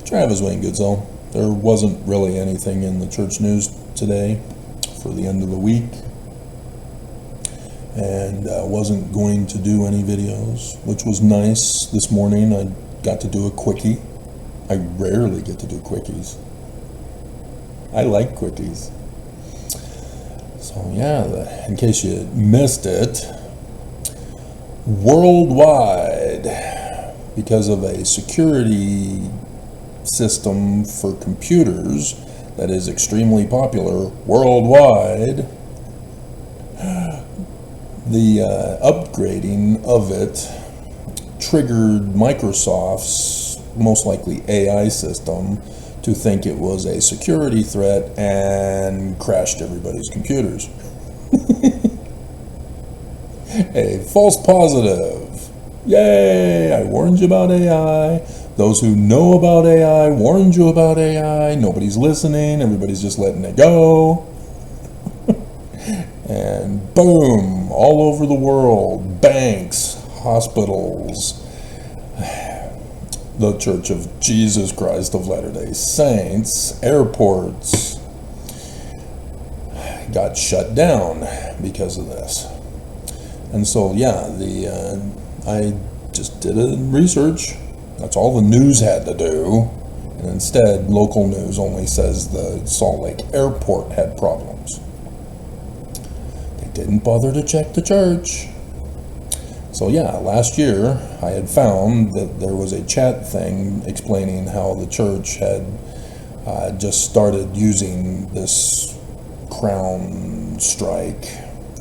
Travis Wayne Goodsell. There wasn't really anything in the church news today for the end of the week, and wasn't going to do any videos, which was nice. This morning I got to do a quickie. I rarely get to do quickies. I like quickies. So yeah, in case you missed it, worldwide, because of a security system for computers that is extremely popular worldwide, the upgrading of it triggered Microsoft's most likely AI system to think it was a security threat and crashed everybody's computers. A false positive. Yay! I warned you about AI. Those who know about AI warned you about AI. Nobody's listening. Everybody's just letting it go. And boom, all over the world, banks, hospitals, the Church of Jesus Christ of Latter-day Saints, airports got shut down because of this. And so, yeah, I just did a research. That's all the news had to do. And instead, local news only says the Salt Lake Airport had problems. They didn't bother to check the church. So yeah, last year I had found that there was a chat thing explaining how the church had just started using this crown strike,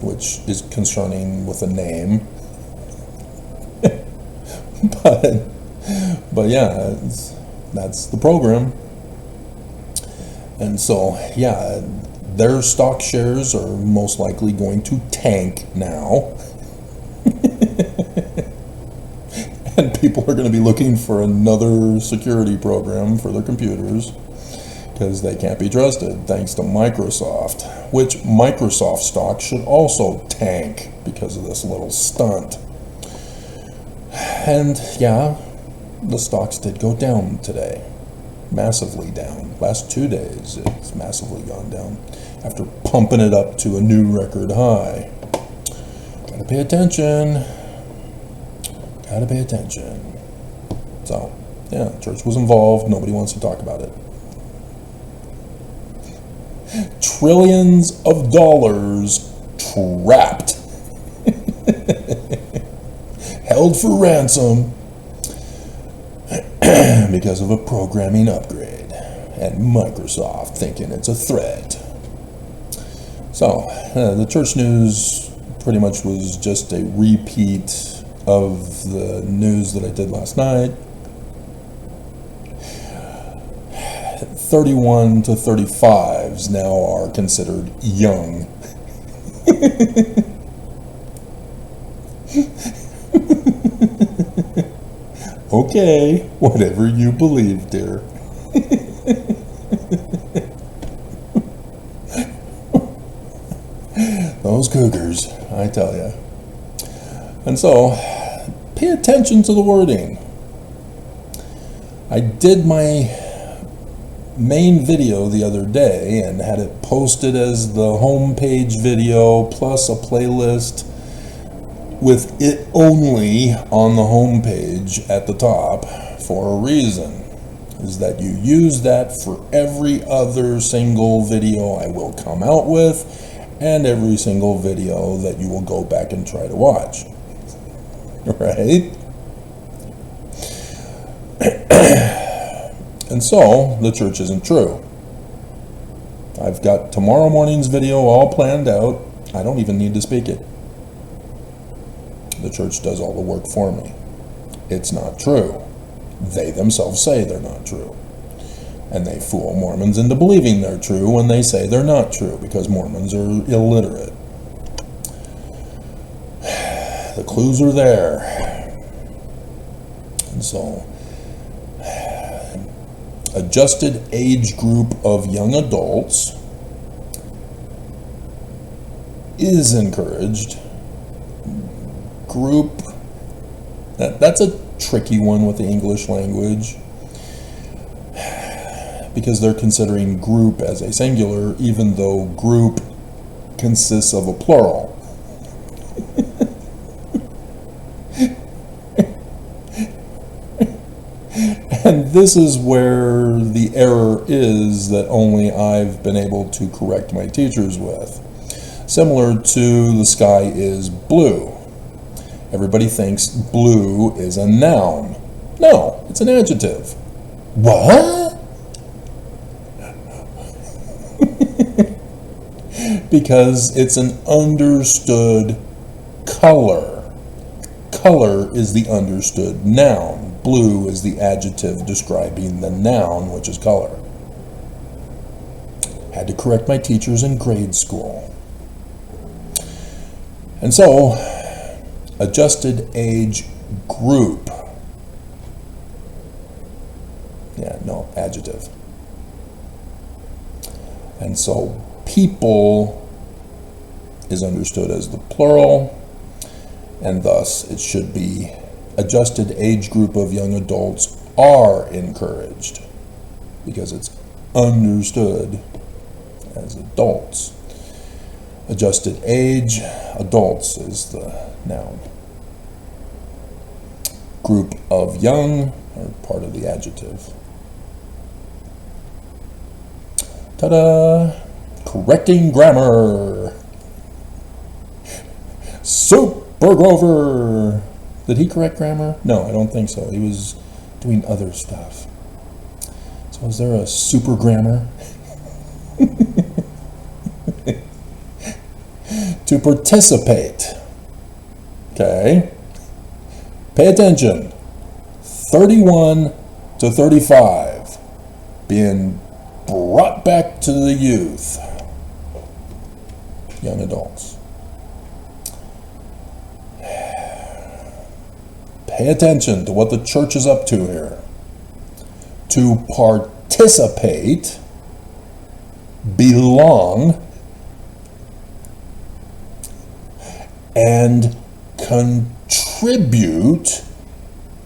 which is concerning with a name. but yeah, that's the program. And so yeah, their stock shares are most likely going to tank now. And people are going to be looking for another security program for their computers because they can't be trusted, thanks to Microsoft, which Microsoft stock should also tank because of this little stunt. And yeah, the stocks did go down today, massively down. Last 2 days, it's massively gone down after pumping it up to a new record high. Gotta pay attention. Gotta pay attention. So, yeah, church was involved. Nobody wants to talk about it. Trillions of dollars trapped. Held for ransom because of a programming upgrade. And Microsoft thinking it's a threat. So, the church news pretty much was just a repeat of the news that I did last night. 31 to 35s now are considered young. Okay, whatever you believe, dear. Those cougars, I tell you. And so, pay attention to the wording. I did my main video the other day and had it posted as the homepage video plus a playlist with it only on the homepage at the top for a reason. Is that you use that for every other single video I will come out with and every single video that you will go back and try to watch. Right? And so, the church isn't true. I've got tomorrow morning's video all planned out. I don't even need to speak it. The church does all the work for me. It's not true. They themselves say they're not true. And they fool Mormons into believing they're true when they say they're not true, because Mormons are illiterate. The clues are there. And so, adjusted age group of young adults is encouraged. Group, that's a tricky one with the English language. because they're considering group as a singular, even though group consists of a plural. And this is where the error is that only I've been able to correct my teachers with. Similar to the sky is blue. Everybody thinks blue is a noun. No, it's an adjective. What? Because it's an understood color. Color is the understood noun. Blue is the adjective describing the noun, which is color. Had to correct my teachers in grade school. And so, adjusted age group. Yeah, no, adjective. And so, people is understood as the plural, and thus it should be adjusted age group of young adults are encouraged, because it's understood as adults. Adjusted age, adults is the noun. Group of young are part of the adjective. Ta-da! Correcting grammar. Super Grover. Did he correct grammar? No, I don't think so. He was doing other stuff. So is there a super grammar? To participate. Okay. Pay attention. 31 to 35. Being brought back to the youth. Young adults. Pay attention to what the church is up to here. To participate, belong, and contribute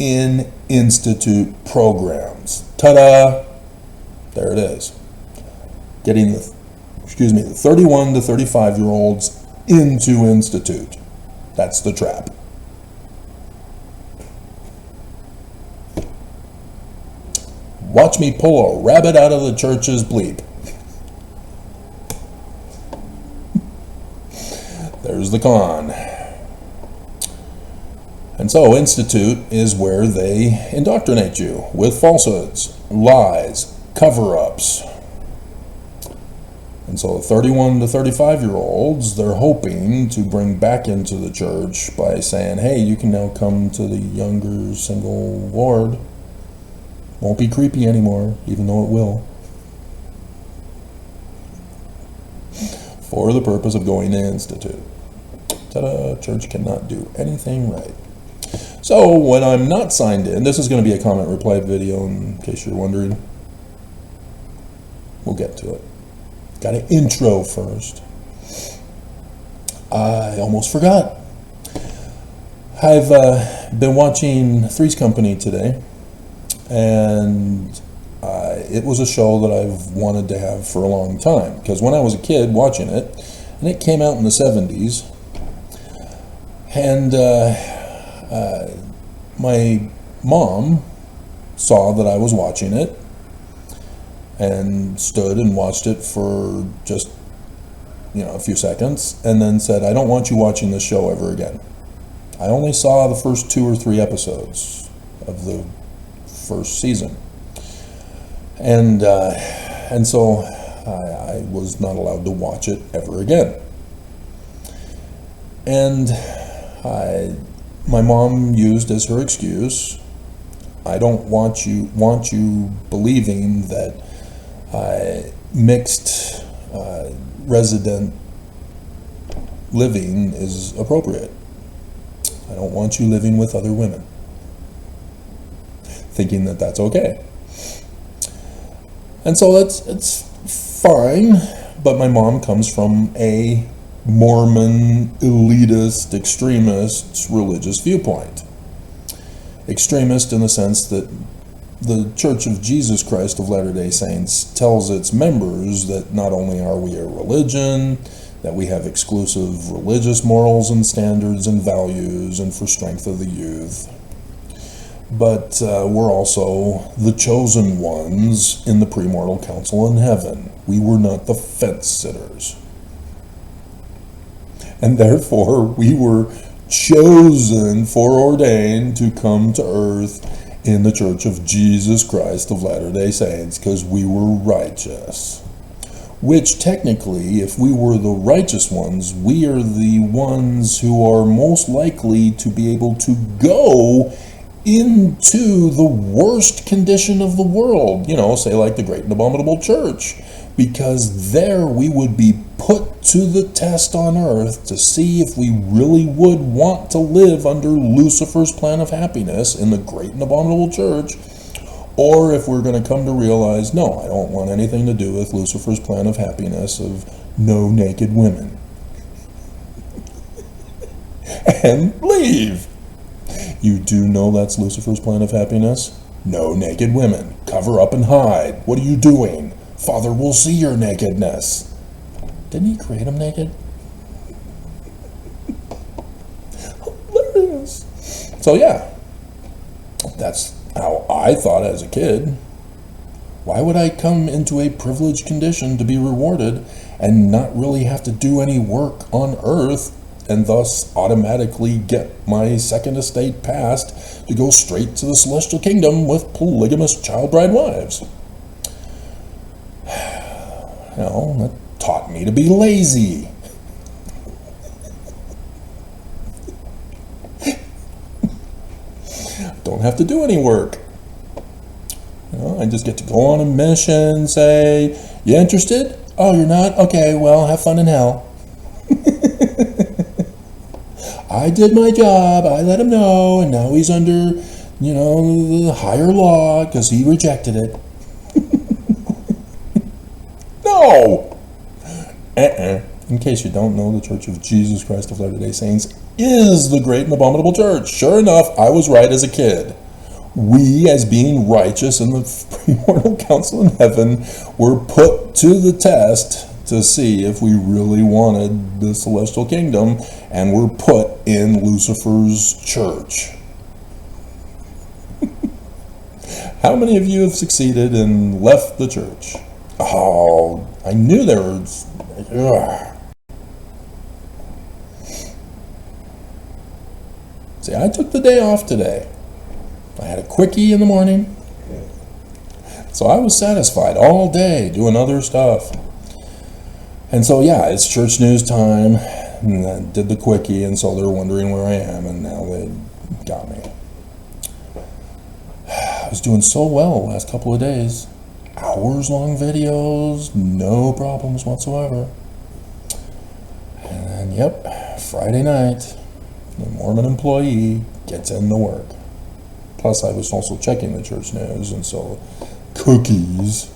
in institute programs. Ta-da! There it is. Getting the 31 to 35-year-olds into institute. That's the trap. Watch me pull a rabbit out of the church's bleep. There's the con. And so, institute is where they indoctrinate you with falsehoods, lies, cover-ups. And so 31 to 35-year-olds, they're hoping to bring back into the church by saying, hey, you can now come to the younger single ward. Won't be creepy anymore, even though it will. For the purpose of going to institute. Ta-da! Church cannot do anything right. So, when I'm not signed in, this is going to be a comment reply video in case you're wondering. We'll get to it. Got an intro first. I almost forgot. I've been watching Three's Company today, and it was a show that I've wanted to have for a long time, because when I was a kid watching it, and it came out in the 70s, and my mom saw that I was watching it and stood and watched it for just, a few seconds, and then said, I don't want you watching this show ever again. I only saw the first 2 or 3 episodes of the first season. And so I was not allowed to watch it ever again. And my mom used as her excuse, I don't want you believing that mixed resident living is appropriate. I don't want you living with other women. Thinking that that's okay. And so it's fine, but my mom comes from a Mormon, elitist, extremist religious viewpoint. Extremist in the sense that the Church of Jesus Christ of Latter-day Saints tells its members that not only are we a religion, that we have exclusive religious morals and standards and values and for strength of the youth, but we're also the chosen ones in the premortal council in heaven. We were not the fence sitters. And therefore, we were chosen, foreordained to come to earth in the Church of Jesus Christ of Latter-day Saints because we were righteous. Which technically, if we were the righteous ones, we are the ones who are most likely to be able to go into the worst condition of the world, say like the great and abominable church, because there we would be put to the test on earth to see if we really would want to live under Lucifer's plan of happiness in the great and abominable church, or if we're going to come to realize, no, I don't want anything to do with Lucifer's plan of happiness of no naked women. And leave. You do know that's Lucifer's plan of happiness? No naked women. Cover up and hide. What are you doing? Father will see your nakedness. Didn't he create them naked? Hilarious. So yeah, that's how I thought as a kid. Why would I come into a privileged condition to be rewarded and not really have to do any work on earth and thus automatically get my second estate passed to go straight to the celestial kingdom with polygamous child bride wives? That taught me to be lazy. Don't have to do any work. I just get to go on a mission, say, you interested? Oh, you're not? Okay, well, have fun in hell. I did my job, I let him know, and now he's under, the higher law because he rejected it. No! In case you don't know, the Church of Jesus Christ of Latter-day Saints is the great and abominable church. Sure enough, I was right as a kid. We, as being righteous in the premortal council in heaven, were put to the test to see if we really wanted the celestial kingdom, and were put in Lucifer's church. How many of you have succeeded and left the church? Oh, I knew there was... See, I took the day off today. I had a quickie in the morning. So I was satisfied all day doing other stuff. And so, yeah, it's church news time. And I did the quickie, and so they're wondering where I am, and now they got me. I was doing so well the last couple of days. Hours-long videos, no problems whatsoever. And then, yep, Friday night, the Mormon employee gets into work. Plus, I was also checking the church news, and so cookies.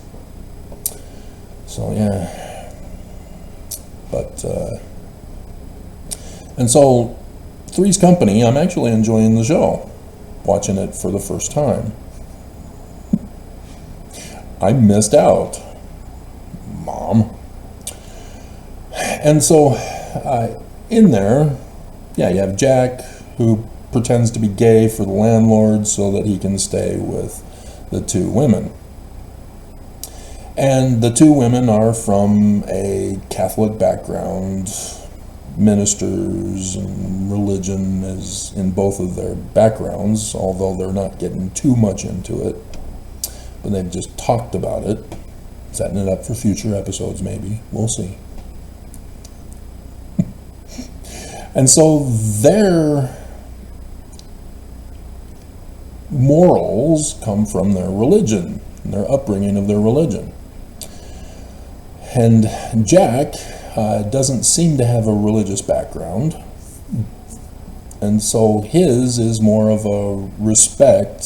So, yeah. But, and so, Three's Company, I'm actually enjoying the show, watching it for the first time. I missed out, Mom. And so, in there, yeah, you have Jack, who pretends to be gay for the landlord so that he can stay with the two women. And the two women are from a Catholic background. Ministers and religion is in both of their backgrounds, although they're not getting too much into it. But they've just talked about it, setting it up for future episodes maybe. We'll see. And so their morals come from their religion, and their upbringing of their religion. And Jack doesn't seem to have a religious background, and so his is more of a respect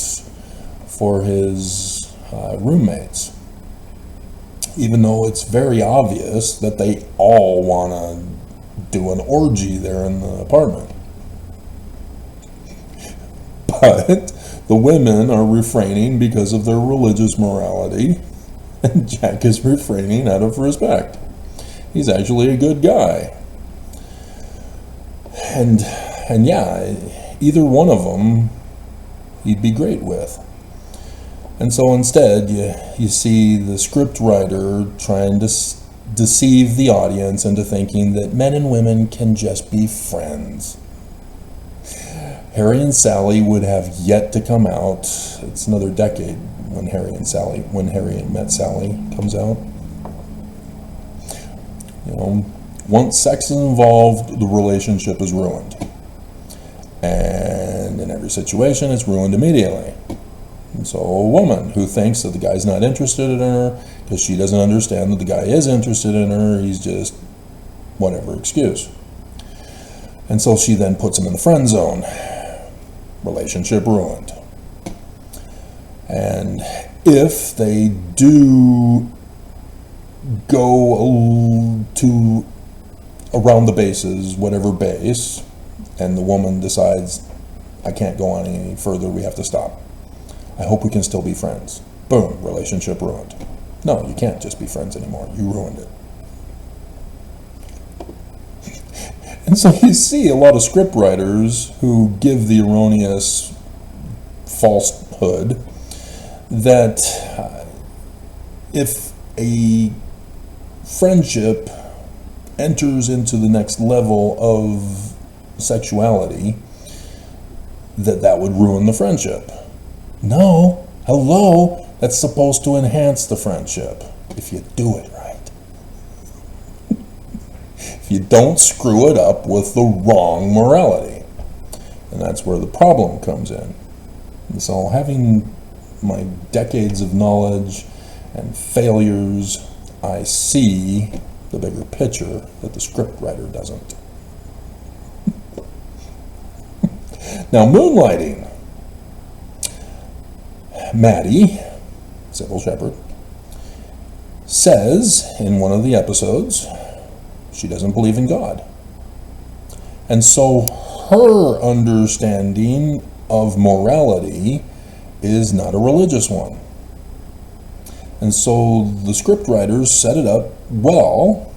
for his roommates, even though it's very obvious that they all want to do an orgy there in the apartment. But The women are refraining because of their religious morality, and Jack is refraining out of respect. He's actually a good guy. And yeah, either one of them he'd be great with. And so instead, you see the script writer trying to deceive the audience into thinking that men and women can just be friends. Harry and Sally would have yet to come out. It's another decade when Harry Met Sally comes out. You know, once sex is involved, the relationship is ruined. And in every situation, it's ruined immediately. And so a woman who thinks that the guy's not interested in her because she doesn't understand that the guy is interested in her, he's just whatever excuse. And so she then puts him in the friend zone. Relationship ruined. And if they do go to around the bases, whatever base, and the woman decides, I can't go on any further, we have to stop. I hope we can still be friends. Boom, relationship ruined. No, you can't just be friends anymore. You ruined it. And so you see a lot of script writers who give the erroneous falsehood that if a friendship enters into the next level of sexuality, that would ruin the friendship. No, hello, that's supposed to enhance the friendship if you do it right. If you don't screw it up with the wrong morality. And that's where the problem comes in. And so having my decades of knowledge and failures, I see the bigger picture that the script writer doesn't. Now, moonlighting. Maddie, Sybil Shepherd, says in one of the episodes she doesn't believe in God. And so her understanding of morality is not a religious one. And so the script writers set it up well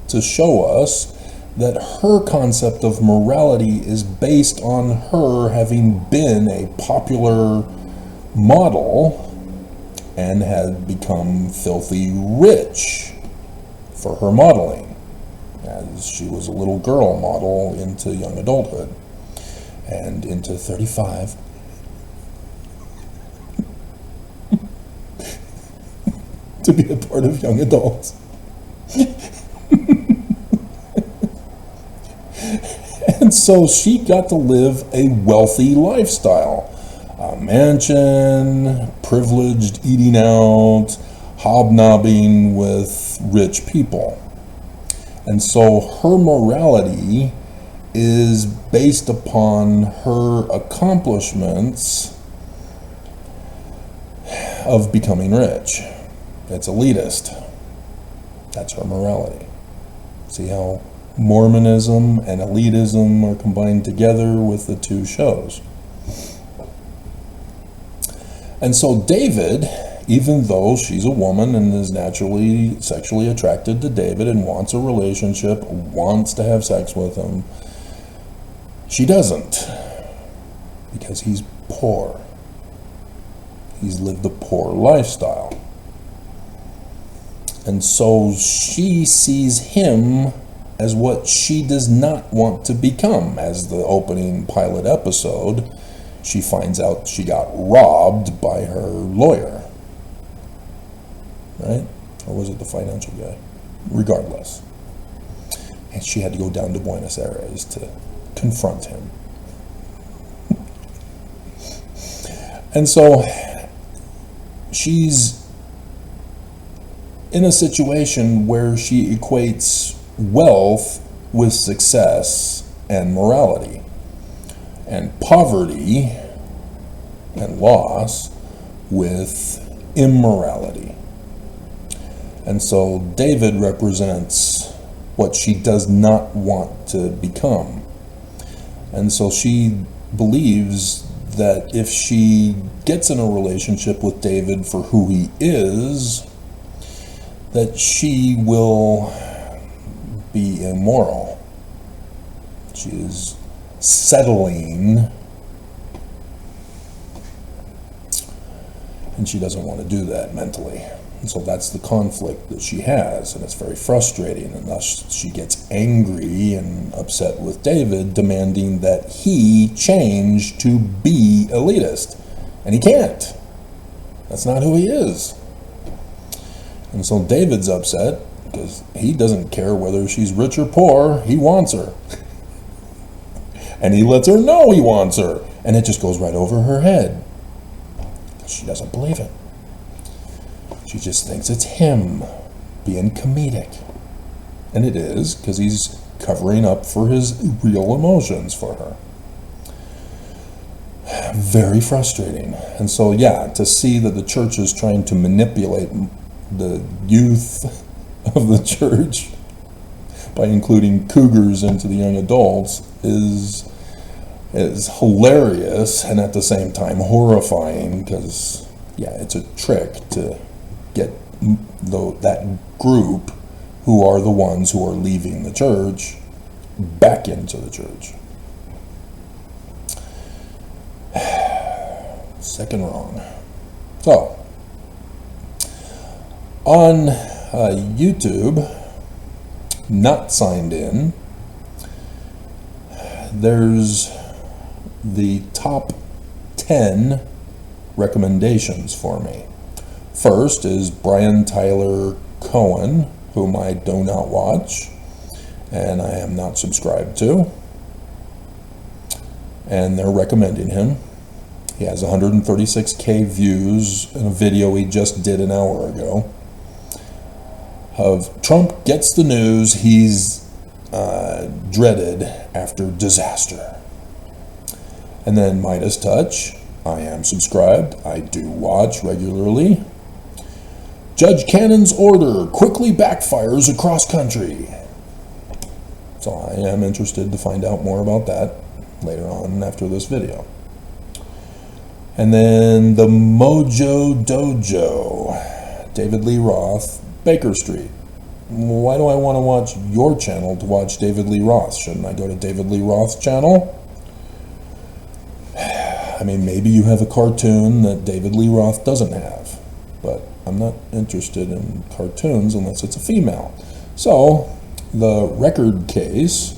to show us that her concept of morality is based on her having been a popular model and had become filthy rich for her modeling, as she was a little girl model into young adulthood and into 35. To be a part of young adults. And so she got to live a wealthy lifestyle. A mansion, privileged eating out, hobnobbing with rich people. And so her morality is based upon her accomplishments of becoming rich. It's elitist. That's her morality. See how Mormonism and elitism are combined together with the two shows. And so David, even though she's a woman and is naturally sexually attracted to David and wants a relationship, wants to have sex with him, she doesn't, because he's poor. He's lived a poor lifestyle. And so she sees him as what she does not want to become. As the opening pilot episode, she finds out she got robbed by her lawyer. Right? Or was it the financial guy? Regardless. And she had to go down to Buenos Aires to confront him. And so she's in a situation where she equates wealth with success and morality, and poverty and loss with immorality. And so David represents what she does not want to become. And so she believes that if she gets in a relationship with David for who he is, that she will be immoral. She is settling, and she doesn't want to do that mentally. And so that's the conflict that she has, and it's very frustrating, and thus she gets angry and upset with David, demanding that he change to be elitist. And he can't. That's not who he is. And so David's upset because he doesn't care whether she's rich or poor. He wants her. And he lets her know he wants her. And it just goes right over her head. She doesn't believe it. She just thinks it's him being comedic. And it is, because he's covering up for his real emotions for her. Very frustrating. And so, yeah, to see that the church is trying to manipulate the youth of the church by including cougars into the young adults is hilarious, and at the same time horrifying, because, yeah, it's a trick to get that group, who are the ones who are leaving the church, back into the church. Second wrong. So, on YouTube, not signed in, there's the top 10 recommendations for me. First is Brian Tyler Cohen, whom I do not watch, and I am not subscribed to. And they're recommending him. He has 136K views in a video he just did an hour ago of Trump gets the news he's dreaded after disaster. And then Midas Touch, I am subscribed, I do watch regularly. Judge Cannon's order quickly backfires across country. So I am interested to find out more about that later on after this video. And then the Mojo Dojo, David Lee Roth, Baker Street. Why do I want to watch your channel to watch David Lee Roth? Shouldn't I go to David Lee Roth's channel? I mean, maybe you have a cartoon that David Lee Roth doesn't have, but I'm not interested in cartoons unless it's a female. So, the record case,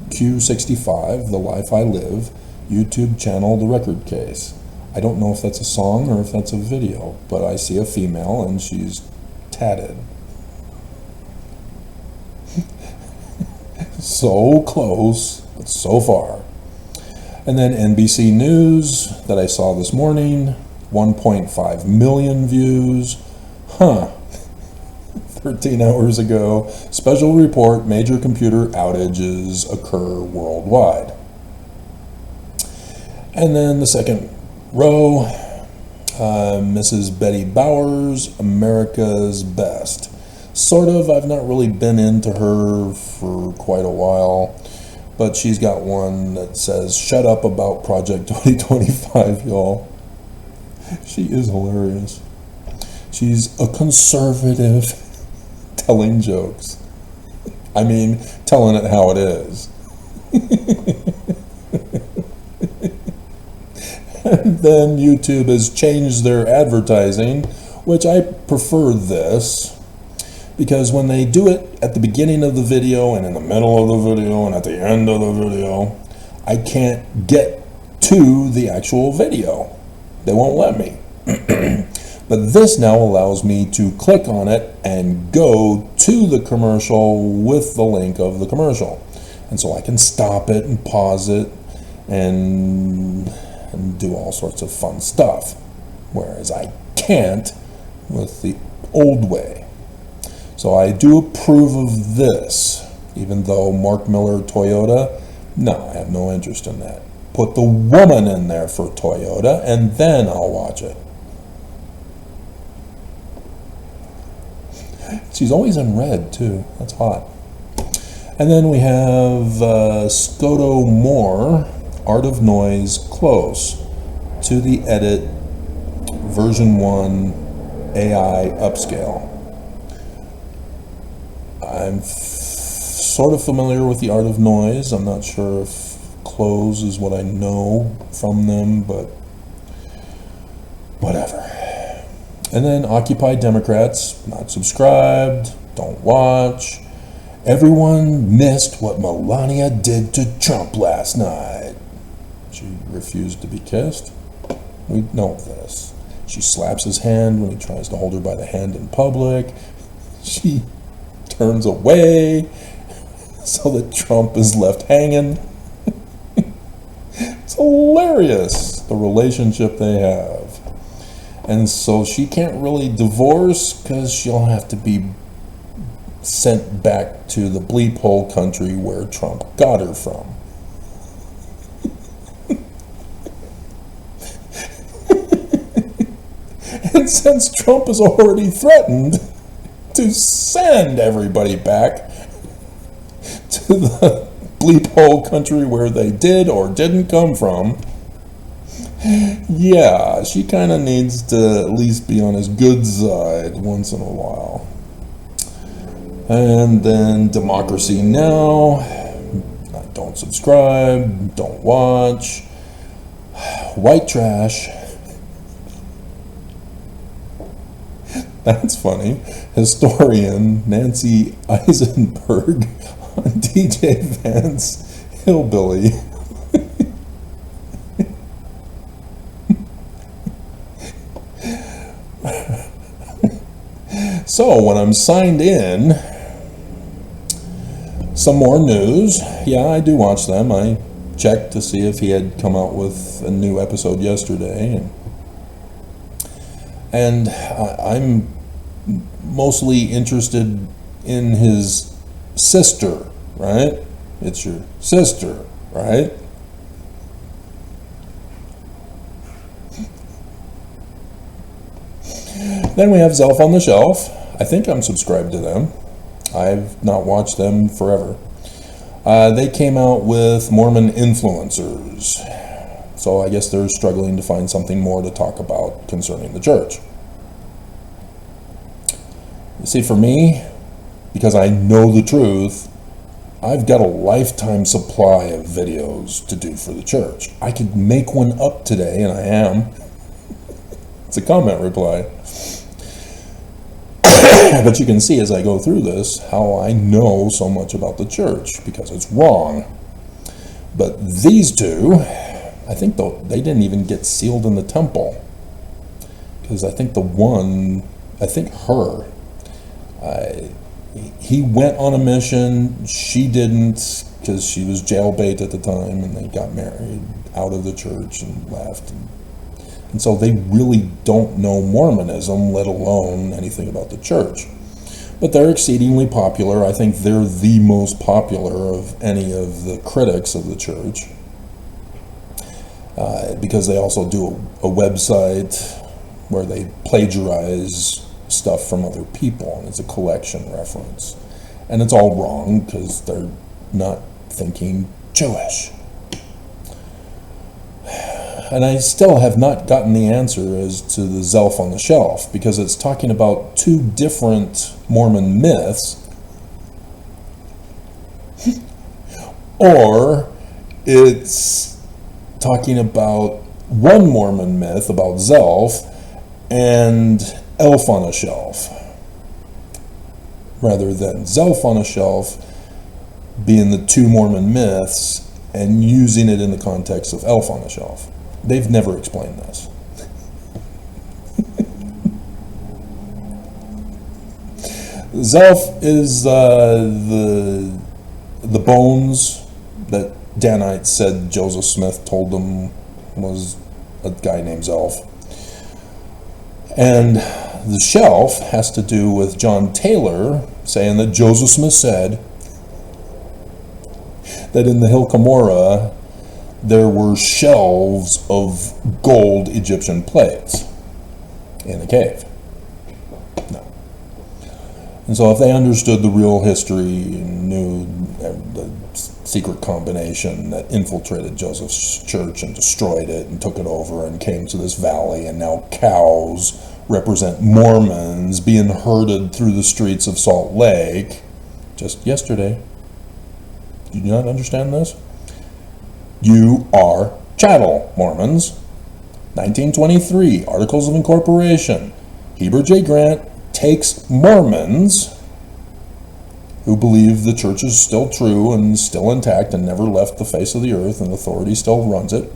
Q65, The Life I Live, YouTube channel, The Record Case. I don't know if that's a song or if that's a video, but I see a female and she's tatted. So close, but so far. And then NBC News that I saw this morning, 1.5 million views. 13 hours ago, special report, major computer outages occur worldwide. And then the second row, Mrs. Betty Bowers, America's Best. Sort of, I've not really been into her for quite a while, but she's got one that says, shut up about Project 2025, y'all. She is hilarious. She's a conservative telling jokes. I mean, telling it how it is. And then YouTube has changed their advertising, which I prefer this, because when they do it at the beginning of the video and in the middle of the video and at the end of the video, I can't get to the actual video. They won't let me. But this now allows me to click on it and go to the commercial with the link of the commercial. And so I can stop it and pause it and do all sorts of fun stuff. Whereas I can't with the old way. So I do approve of this, even though Mark Miller Toyota, no, I have no interest in that. Put the woman in there for Toyota, and then I'll watch it. She's always in red, too. That's hot. And then we have Scoto Moore, Art of Noise, Close. to the Edit version 1 AI upscale. I'm sort of familiar with the art of noise. I'm not sure if close is what I know from them, but whatever. And then Occupy Democrats, not subscribed, don't watch. Everyone missed what Melania did to Trump last night. She refused to be kissed. We know this. She slaps his hand when he tries to hold her by the hand in public. She turns away so that Trump is left hanging. It's hilarious, the relationship they have. And so she can't really divorce because she'll have to be sent back to the bleep hole country where Trump got her from. And since Trump has already threatened to send everybody back to the bleep hole country where they did or didn't come from, yeah, she kind of needs to at least be on his good side once in a while. And then Democracy Now! Don't subscribe, don't watch. White trash. That's funny. Historian Nancy Eisenberg on DJ Vance Hillbilly. So when I'm signed in, some more news. Yeah, I do watch them. I checked to see if he had come out with a new episode yesterday. And I'm mostly interested in his sister, right? It's your sister, right? Then we have Zelf on the Shelf. I think I'm subscribed to them. I've not watched them forever. They came out with Mormon influencers. So I guess they're struggling to find something more to talk about concerning the church. You see, for me, because I know the truth, I've got a lifetime supply of videos to do for the church. I could make one up today, and I am. It's a comment reply. But you can see as I go through this how I know so much about the church, because it's wrong. But these two, I think they didn't even get sealed in the temple. Because I think he went on a mission, she didn't, because she was jailbait at the time, and they got married out of the church and left. And so they really don't know Mormonism, let alone anything about the church. But they're exceedingly popular. I think they're the most popular of any of the critics of the church. Because they also do a website where they plagiarize stuff from other people, and it's a collection reference. And it's all wrong because they're not thinking Jewish. And I still have not gotten the answer as to the Zelf on the Shelf, because it's talking about two different Mormon myths, or it's talking about one Mormon myth about Zelf and Elf on a Shelf, rather than Zelf on a Shelf being the two Mormon myths and using it in the context of Elf on a Shelf. They've never explained this. Zelf is the bones that Danites said Joseph Smith told them was a guy named Zelf. And the shelf has to do with John Taylor saying that Joseph Smith said that in the Hill Cumorah there were shelves of gold Egyptian plates in a cave. No. And so if they understood the real history and knew the secret combination that infiltrated Joseph's church and destroyed it and took it over and came to this valley, and now cows represent Mormons being herded through the streets of Salt Lake just yesterday. Do you not understand this? You are chattel, Mormons. 1923, Articles of Incorporation. Heber J. Grant takes Mormons who believe the church is still true and still intact and never left the face of the earth and authority still runs it,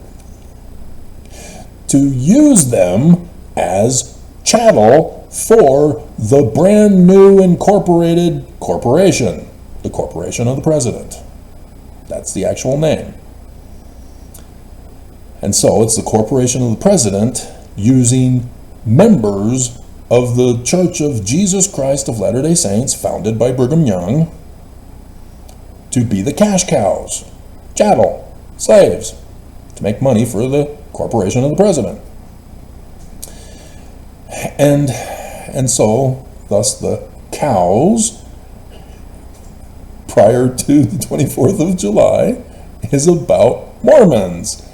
to use them as chattel for the brand new incorporated corporation, the Corporation of the President. That's the actual name. And so it's the Corporation of the President using members of the Church of Jesus Christ of Latter-day Saints, founded by Brigham Young, to be the cash cows, chattel, slaves, to make money for the Corporation of the President. And so, thus the cows, prior to the 24th of July, is about Mormons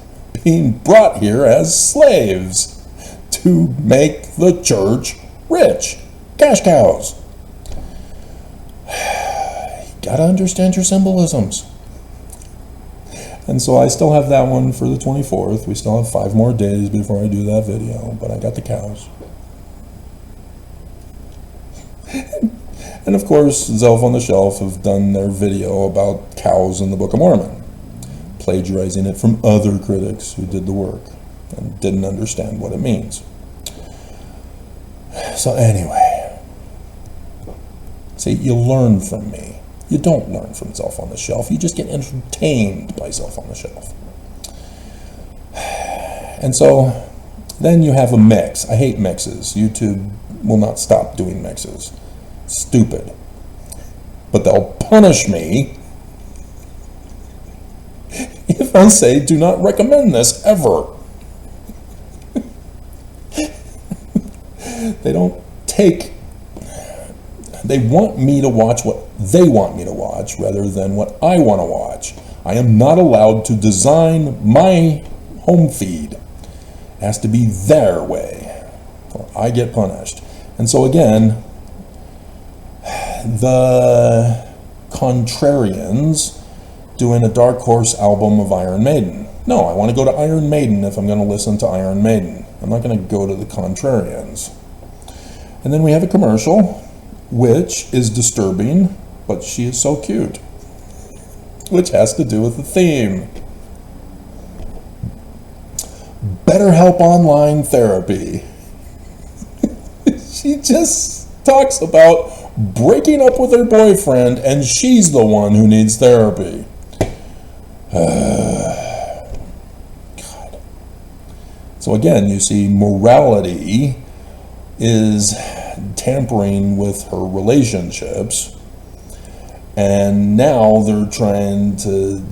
being brought here as slaves to make the church rich. Cash cows. You gotta understand your symbolisms. And so I still have that one for the 24th. We still have 5 more days before I do that video, but I got the cows. And of course, Zelf on the Shelf have done their video about cows in the Book of Mormon, plagiarizing it from other critics who did the work and didn't understand what it means. So anyway, see, you learn from me. You don't learn from Zelf on the Shelf. You just get entertained by Zelf on the Shelf. And so then you have a mix. I hate mixes. YouTube will not stop doing mixes. Stupid. But they'll punish me if I say do not recommend this ever. They don't take, they want me to watch what they want me to watch rather than what I want to watch. I am not allowed to design my home feed. It has to be their way, or I get punished. And so again, the Contrarians doing a Dark Horse album of Iron Maiden. No, I want to go to Iron Maiden if I'm going to listen to Iron Maiden. I'm not going to go to the Contrarians. And then we have a commercial, which is disturbing, but she is so cute, which has to do with the theme. BetterHelp Online Therapy. She just talks about breaking up with her boyfriend, and she's the one who needs therapy. God. So again, you see, morality is tampering with her relationships, and now they're trying to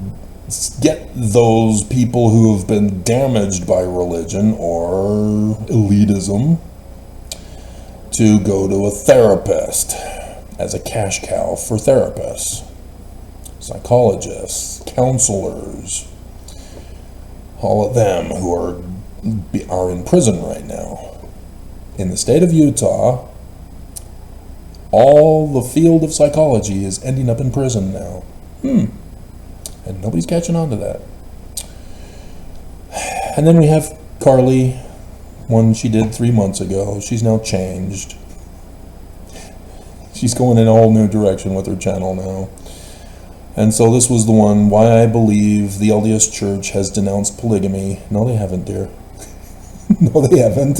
get those people who have been damaged by religion or elitism to go to a therapist as a cash cow for therapists, psychologists, counselors, all of them who are in prison right now. In the state of Utah, all the field of psychology is ending up in prison now. And nobody's catching on to that. And then we have Carly, one she did 3 months ago. She's now changed. She's going in a whole new direction with her channel now. And so this was the one, why I believe the LDS Church has denounced polygamy. No, they haven't, dear. No, they haven't.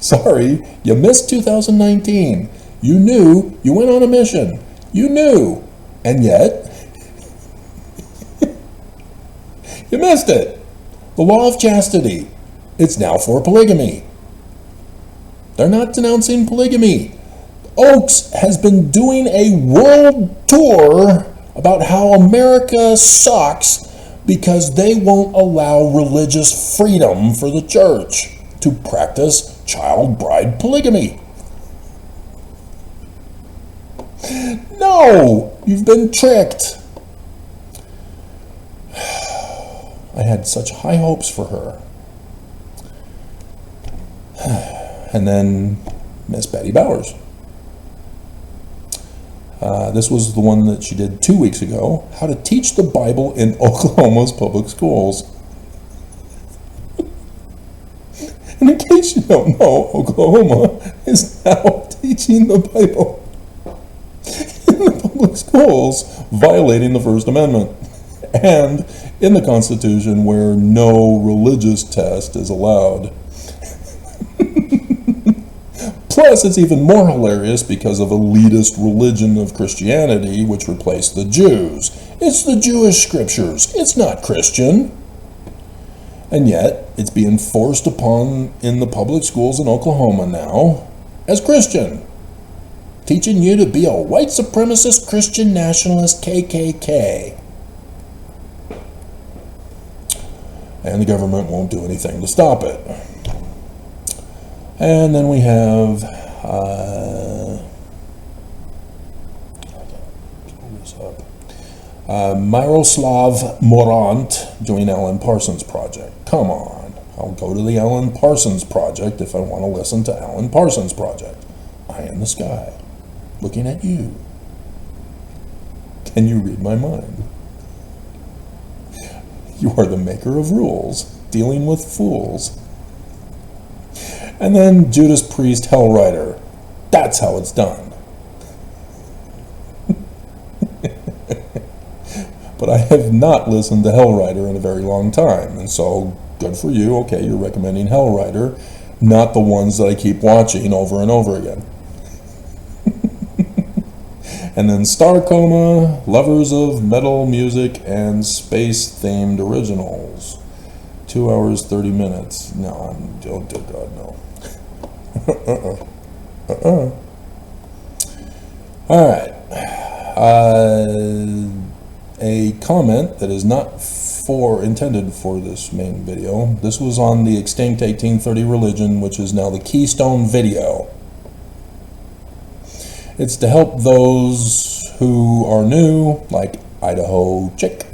Sorry, you missed 2019. You knew, you went on a mission. You knew, and yet, you missed it. The law of chastity, it's now for polygamy. They're not denouncing polygamy. Oaks has been doing a world tour about how America sucks because they won't allow religious freedom for the church to practice child bride polygamy. No, you've been tricked. I had such high hopes for her. And then Miss Betty Bowers. This was the one that she did 2 weeks ago, how to teach the Bible in Oklahoma's public schools. And in case you don't know, Oklahoma is now teaching the Bible in the public schools, violating the First Amendment, and in the Constitution where no religious test is allowed. Plus, it's even more hilarious because of elitist religion of Christianity, which replaced the Jews. It's the Jewish scriptures. It's not Christian. And yet, it's being forced upon in the public schools in Oklahoma now as Christian. Teaching you to be a white supremacist Christian nationalist KKK. And the government won't do anything to stop it. And then we have Miroslav Morant doing Alan Parsons Project. Come on, I'll go to the Alan Parsons Project if I want to listen to Alan Parsons Project. Eye in the sky, looking at you. Can you read my mind? You are the maker of rules, dealing with fools. And then Judas Priest Hellrider. That's how it's done. But I have not listened to Hellrider in a very long time, and so good for you. Okay, you're recommending Hellrider, not the ones that I keep watching over and over again. And then Star Coma, Lovers of Metal Music and Space-Themed Originals. 2 hours, 30 minutes. No, oh dear God, no. All right. A comment that is not intended for this main video. This was on the extinct 1830 religion, which is now the Keystone video. It's to help those who are new, like Idaho Chick,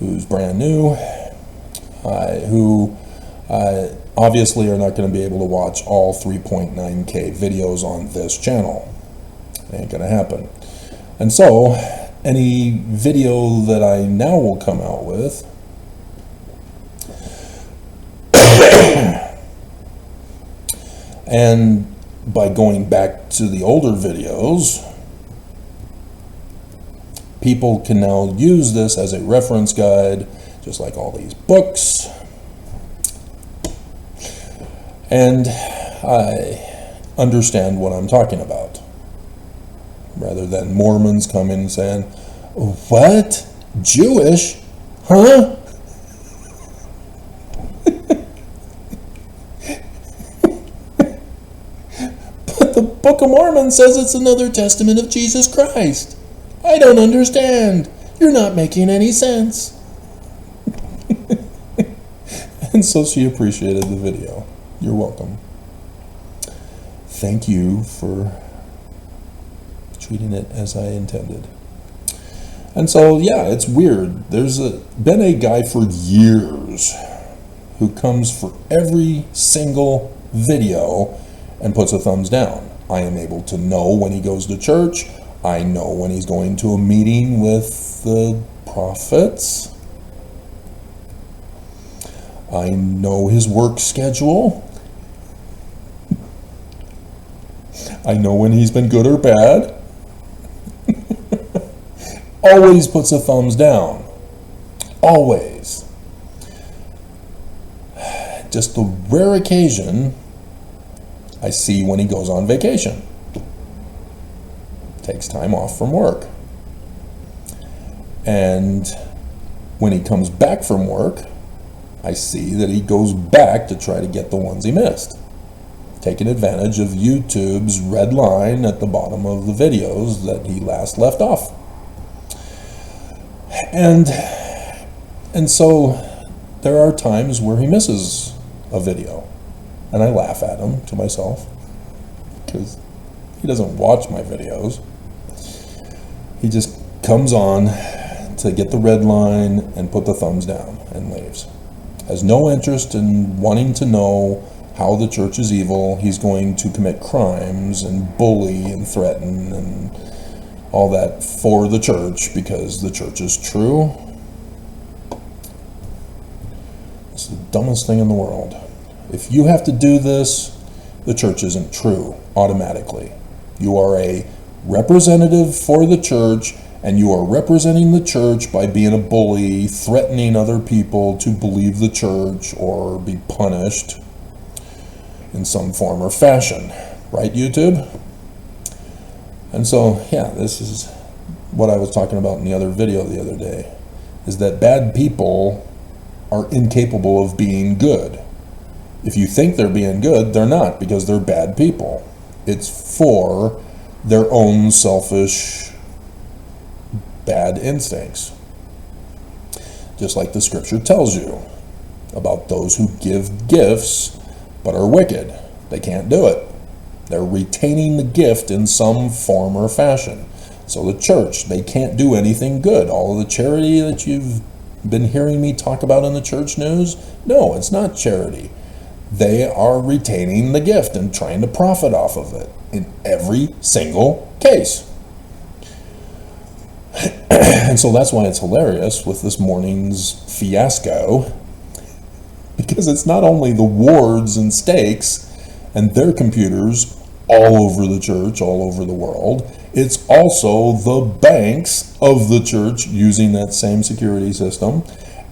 who's brand new, who obviously are not going to be able to watch all 3.9K videos on this channel. Ain't going to happen. And so, any video that I now will come out with and by going back to the older videos, people can now use this as a reference guide, just like all these books. And I understand what I'm talking about, rather than Mormons coming and saying, "What? Jewish? Huh?" But the Book of Mormon says it's another testament of Jesus Christ. I don't understand. You're not making any sense. And so she appreciated the video. You're welcome. Thank you for treating it as I intended. And so, yeah, it's weird. There's been a guy for years who comes for every single video and puts a thumbs down. I am able to know when he goes to church. I know when he's going to a meeting with the prophets. I know his work schedule. I know when he's been good or bad. Always puts a thumbs down. Always. Just the rare occasion I see when he goes on vacation. Takes time off from work. And when he comes back from work, I see that he goes back to try to get the ones he missed, taking advantage of YouTube's red line at the bottom of the videos that he last left off. And so there are times where he misses a video, and I laugh at him to myself because he doesn't watch my videos. He just comes on to get the red line and put the thumbs down and leaves. Has no interest in wanting to know how the church is evil. He's going to commit crimes and bully and threaten and all that for the church because the church is true. It's the dumbest thing in the world. If you have to do this, the church isn't true automatically. You are a representative for the church, and you are representing the church by being a bully, threatening other people to believe the church or be punished in some form or fashion. Right, YouTube? And so, yeah, this is what I was talking about in the other video the other day, is that bad people are incapable of being good. If you think they're being good, they're not, because they're bad people. It's for their own selfish bad instincts. Just like the scripture tells you about those who give gifts but are wicked. They can't do it. They're retaining the gift in some form or fashion. So the church, they can't do anything good. All of the charity that you've been hearing me talk about in the church news, no, it's not charity. They are retaining the gift and trying to profit off of it in every single case. And so that's why it's hilarious with this morning's fiasco, because it's not only the wards and stakes and their computers all over the church, all over the world, it's also the banks of the church using that same security system,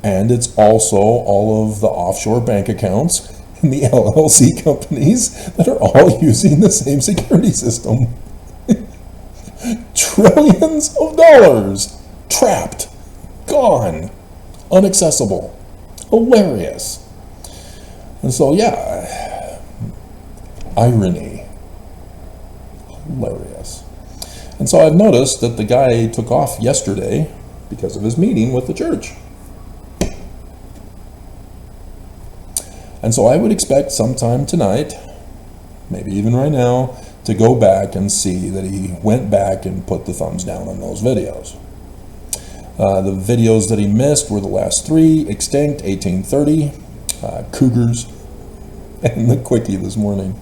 and it's also all of the offshore bank accounts and the LLC companies that are all using the same security system. Trillions of dollars trapped, gone, inaccessible, hilarious. And so, yeah, irony, hilarious. And so I've noticed that the guy took off yesterday because of his meeting with the church. And so I would expect sometime tonight, maybe even right now, to go back and see that he went back and put the thumbs down on those videos. The videos that he missed were the last three: Extinct, 1830, Cougars, and the Quickie this morning.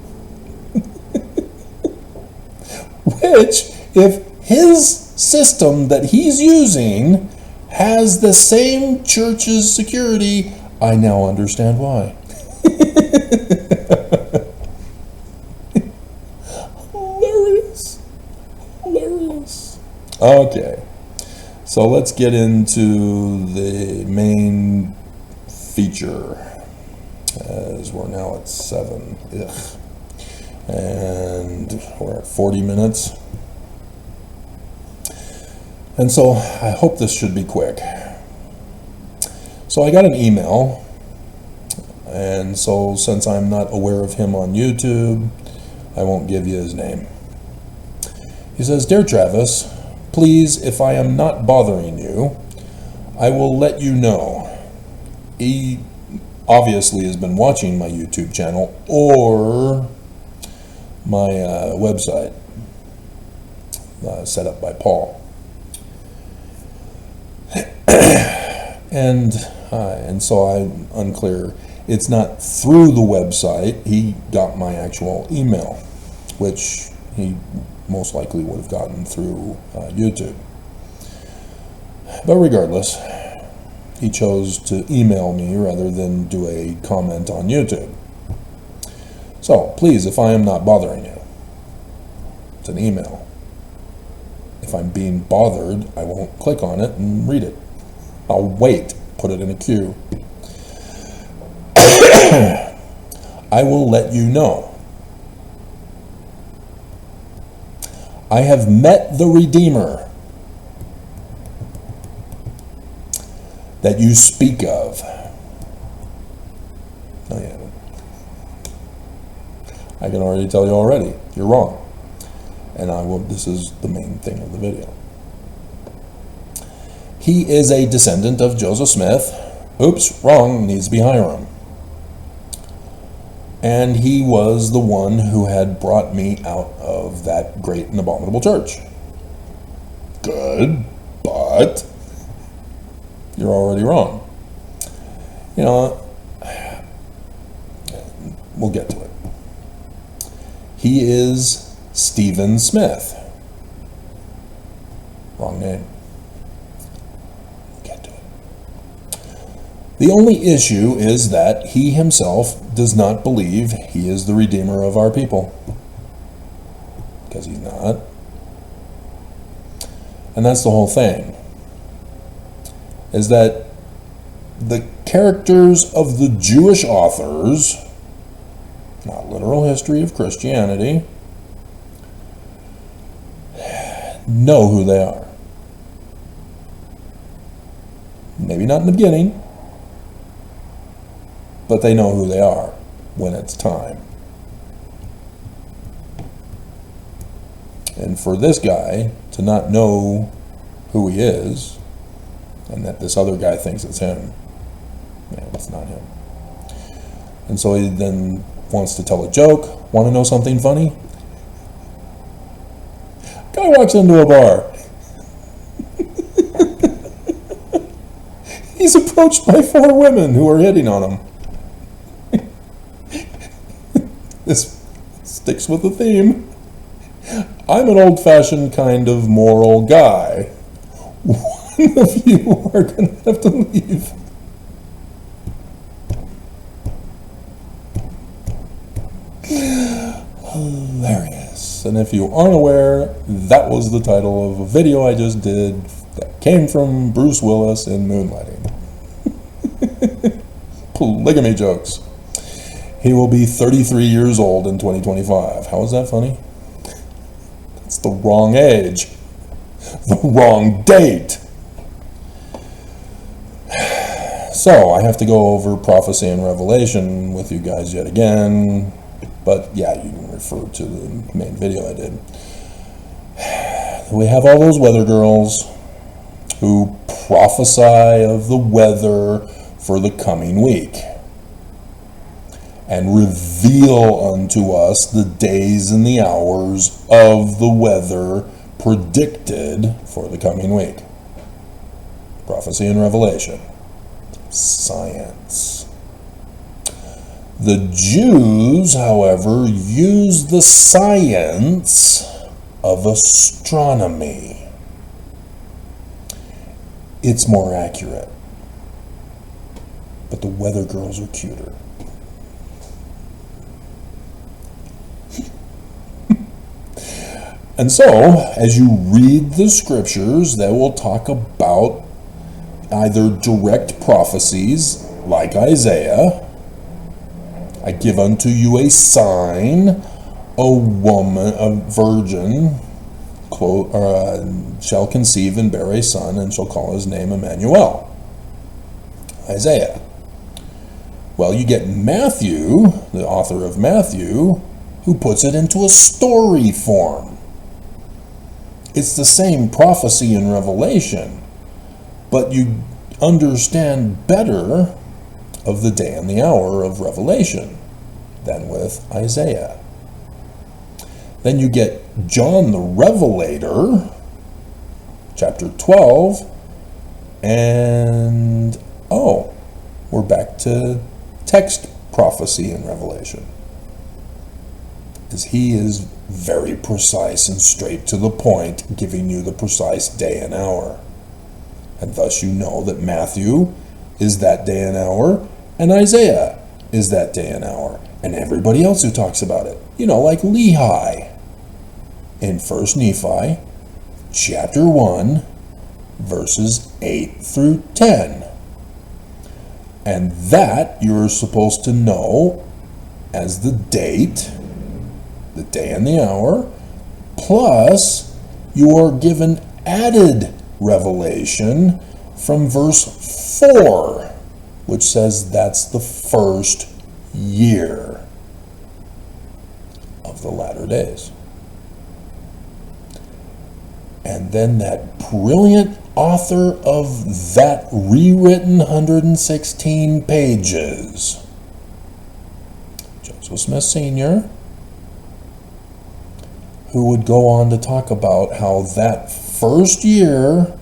Which, if his system that he's using has the same church's security, I now understand why. Hilarious. Okay, so let's get into the main feature, as we're now at 7. Ugh. And we're at 40 minutes. And so I hope this should be quick. So I got an email, and so since I'm not aware of him on YouTube, I won't give you his name. He says, "Dear Travis, please, if I am not bothering you, I will let you know." He obviously has been watching my YouTube channel or my website set up by Paul. And so I'm unclear. It's not through the website. He got my actual email, which he most likely would have gotten through YouTube. But regardless, he chose to email me rather than do a comment on YouTube. So please, if I am not bothering you, it's an email. If I'm being bothered, I won't click on it and read it. I'll wait, put it in a queue. I will let you know. I have met the Redeemer that you speak of. No, you haven't. I can already tell you already, you're wrong. And I will. This is the main thing of the video. He is a descendant of Joseph Smith. Oops, wrong, needs to be Hiram. And he was the one who had brought me out of that great and abominable church. good, but you're already wrong. You know, we'll get to it. He is Stephen Smith. Wrong name. We'll get to it. The only issue is that he himself does not believe he is the Redeemer of our people. Because he's not. And that's the whole thing. Is that the characters of the Jewish authors, not literal history of Christianity, know who they are. Maybe not in the beginning, but they know who they are when it's time. And for this guy to not know who he is, and that this other guy thinks it's him, man, it's not him. And so he then wants to tell a joke. Want to know something funny? Guy walks into a bar. He's approached by 4 women who are hitting on him. This sticks with the theme. I'm an old-fashioned kind of moral guy. One of you are going to have to leave. Hilarious. And if you aren't aware, that was the title of a video I just did that came from Bruce Willis in Moonlighting. Polygamy jokes. He will be 33 years old in 2025. How is that funny? It's the wrong age. The wrong date. So, I have to go over prophecy and revelation with you guys yet again. But yeah, you can refer to the main video I did. We have all those weather girls who prophesy of the weather for the coming week and reveal unto us the days and the hours of the weather predicted for the coming week. Prophecy and revelation. Science. The Jews, however, use the science of astronomy. It's more accurate. But the weather girls are cuter. And so, as you read the scriptures, they will talk about either direct prophecies, like Isaiah, I give unto you a sign, a woman, a virgin, shall conceive and bear a son, and shall call his name Emmanuel. Isaiah. Well, you get Matthew, the author of Matthew, who puts it into a story form. It's the same prophecy and revelation, but you understand better of the day and the hour of revelation than with Isaiah. Then you get John the Revelator, chapter 12, and we're back to text prophecy and revelation, as he is very precise and straight to the point, giving you the precise day and hour. And thus you know that Matthew is that day and hour, and Isaiah is that day and hour, and everybody else who talks about it. You know, like Lehi in 1 Nephi, chapter 1, verses 8 through 10. And that you're supposed to know as the date, the day and the hour, plus you are given added revelation from verse 4, which says that's the first year of the latter days. And then that brilliant author of that rewritten 116 pages, Joseph Smith Sr., who would go on to talk about how that first year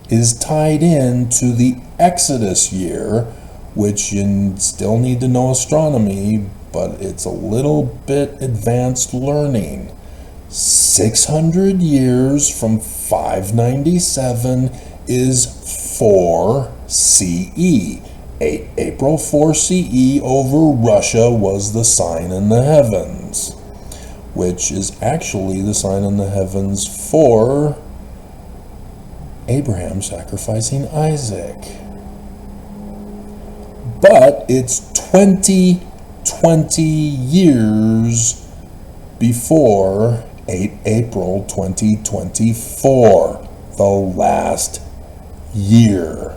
is tied in to the Exodus year, which you still need to know astronomy, but it's a little bit advanced learning. 600 years from 597 is 4 CE. April 4 CE over Russia was the sign in the heavens, which is actually the sign in the heavens for Abraham sacrificing Isaac. But it's 20 years before 8 April 2024, the last year,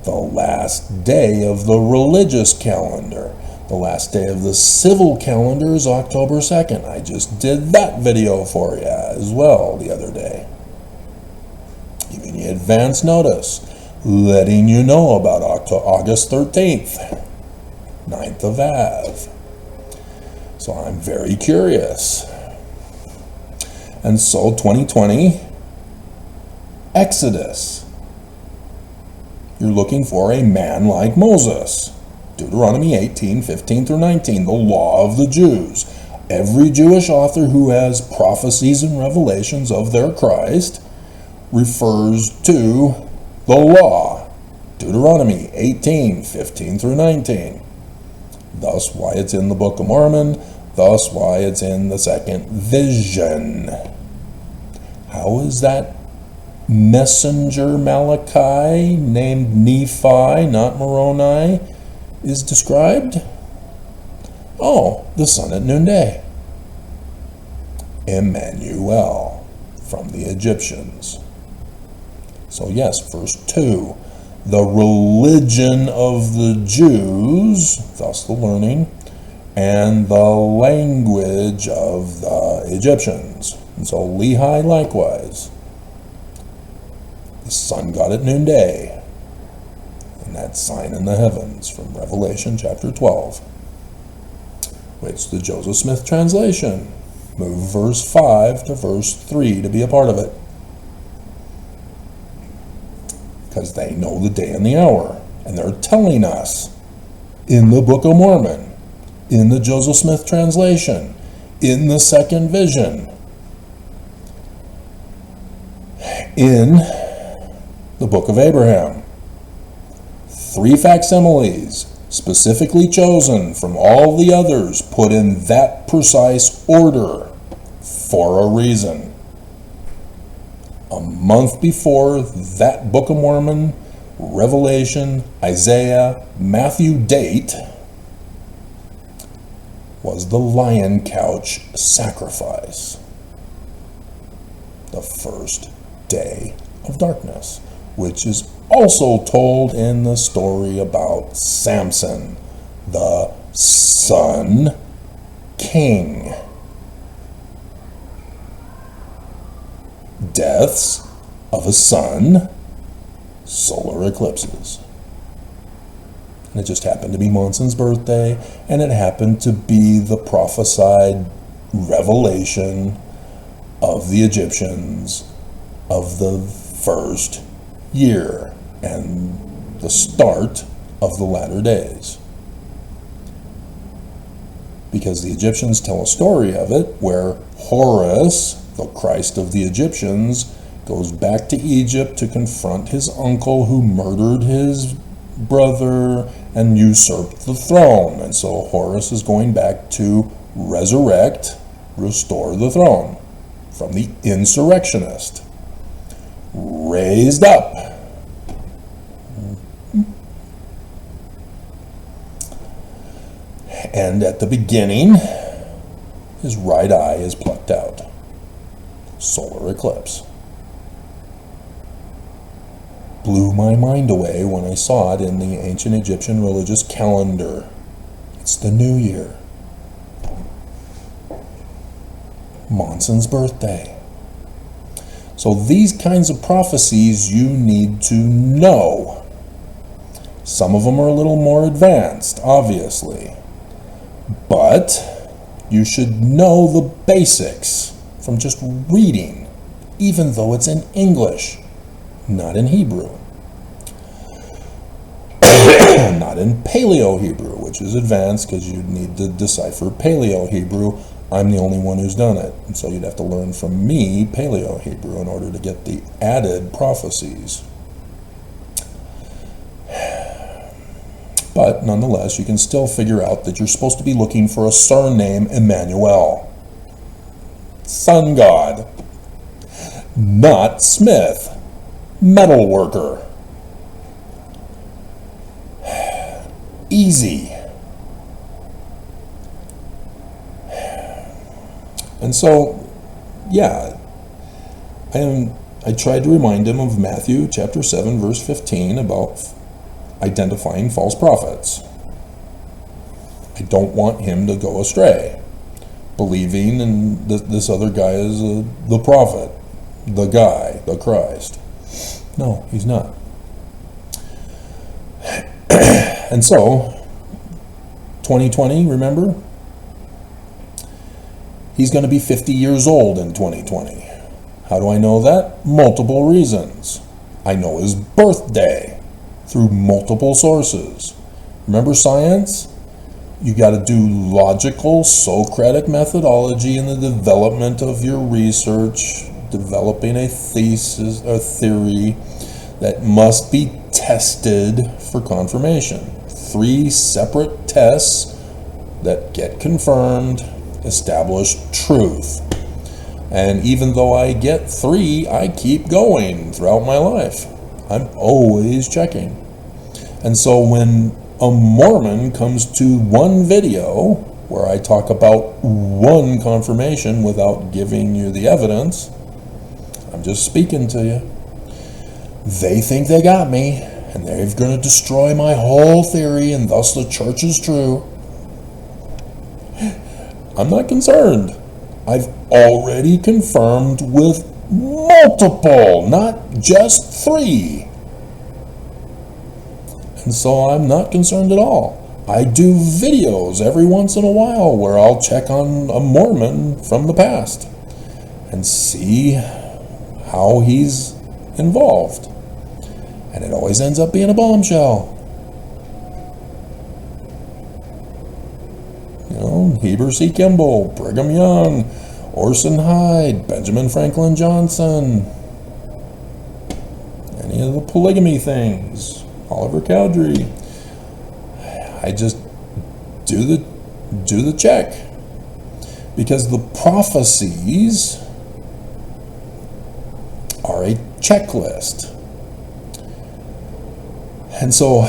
the last day of the religious calendar. The last day of the civil calendar is October 2nd. I just did that video for you as well the other day. Giving you advance notice, letting you know about August 13th, 9th of Av. So I'm very curious. And so 2020, Exodus. You're looking for a man like Moses. Deuteronomy 18:15-19, the law of the Jews. Every Jewish author who has prophecies and revelations of their Christ refers to the law. Deuteronomy 18:15-19. Thus why it's in the Book of Mormon, thus why it's in the second vision. How is that messenger Malachi, named Nephi, not Moroni, is described? Oh, the sun at noonday. Emmanuel, from the Egyptians. So yes, verse 2, the religion of the Jews, thus the learning, and the language of the Egyptians. And so Lehi likewise. The sun got at noonday, and that sign in the heavens from Revelation chapter 12. It's the Joseph Smith translation. Move verse 5 to verse 3 to be a part of it, because they know the day and the hour, and they're telling us in the Book of Mormon, in the Joseph Smith translation, in the second vision, in the Book of Abraham. 3 facsimiles, specifically chosen from all the others, put in that precise order for a reason. A month before that Book of Mormon, Revelation, Isaiah, Matthew date was the lion couch sacrifice, the first day of darkness, which is also told in the story about Samson, the Sun King. Deaths of a son, solar eclipses. And it just happened to be Monson's birthday, and it happened to be the prophesied revelation of the Egyptians of the first year and the start of the latter days. Because the Egyptians tell a story of it where Horus, the Christ of the Egyptians, goes back to Egypt to confront his uncle who murdered his brother and usurped the throne. And so Horus is going back to restore the throne from the insurrectionist. Raised up. And at the beginning, his right eye is plucked out. Solar eclipse. Blew my mind away when I saw it in the ancient Egyptian religious calendar. It's the new year. Monson's birthday. So these kinds of prophecies you need to know. Some of them are a little more advanced, obviously. But you should know the basics from just reading even though it's in English, not in Hebrew. Not in Paleo-Hebrew, which is advanced because you need to decipher Paleo-Hebrew. I'm the only one who's done it, and so you'd have to learn from me Paleo-Hebrew in order to get the added prophecies. But nonetheless, you can still figure out that you're supposed to be looking for a surname Emmanuel, sun god, not Smith, metal worker. Easy. And so, yeah, I tried to remind him of Matthew chapter 7, verse 15 about identifying false prophets. I don't want him to go astray, believing in this other guy is the prophet, the guy, the Christ. No, he's not. And so, 2020, remember? He's going to be 50 years old in 2020. How do I know that? Multiple reasons. I know his birthday through multiple sources. Remember science? You got to do logical Socratic methodology in the development of your research, developing a thesis or theory that must be tested for confirmation. 3 separate tests that get confirmed, establish truth. And even though I get 3, I keep going throughout my life. I'm always checking. And so when a Mormon comes to one video where I talk about one confirmation without giving you the evidence, I'm just speaking to you. They think they got me, and they're going to destroy my whole theory, and thus the church is true. I'm not concerned. I've already confirmed with multiple, not just 3. And so I'm not concerned at all. I do videos every once in a while where I'll check on a Mormon from the past and see how he's involved. And it always ends up being a bombshell. You know, Heber C. Kimball, Brigham Young, Orson Hyde, Benjamin Franklin Johnson, any of the polygamy things, Oliver Cowdery. I just do the check, because the prophecies are a checklist. And so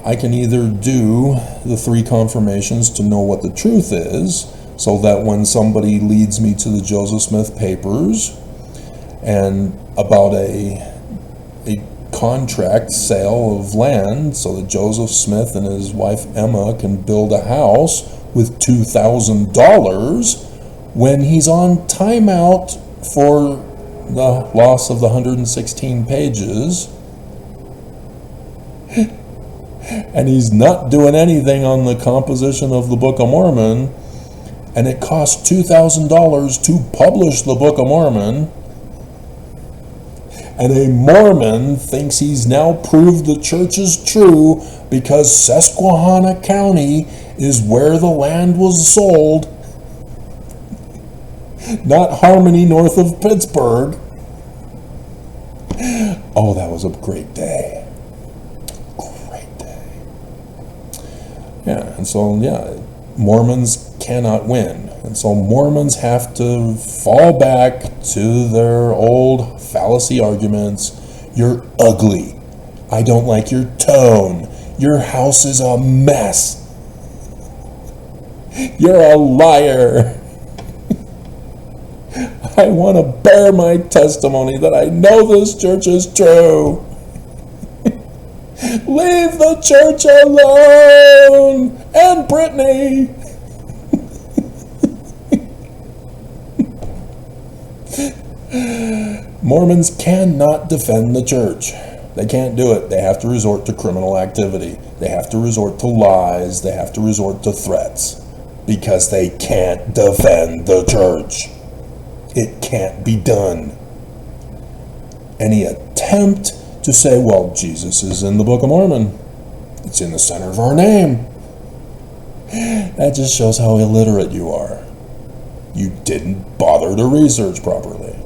I can either do the 3 confirmations to know what the truth is, so that when somebody leads me to the Joseph Smith papers and about a contract sale of land so that Joseph Smith and his wife Emma can build a house with $2,000 when he's on timeout for the loss of the 116 pages, and he's not doing anything on the composition of the Book of Mormon, and it costs $2,000 to publish the Book of Mormon, and a Mormon thinks he's now proved the church is true because Susquehanna County is where the land was sold, not Harmony north of Pittsburgh. Oh, that was a great day. Great day. Yeah, and so, yeah, Mormons cannot win. And so Mormons have to fall back to their old fallacy arguments. You're ugly. I don't like your tone. Your house is a mess. You're a liar. I want to bear my testimony that I know this church is true. Leave the church alone. And Brittany. Mormons cannot defend the church. They can't do it. They have to resort to criminal activity. They have to resort to lies. They have to resort to threats. Because they can't defend the church. It can't be done. any attempt to say, well, Jesus is in the Book of Mormon. It's in the center of our name. That just shows how illiterate you are. You didn't bother to research properly.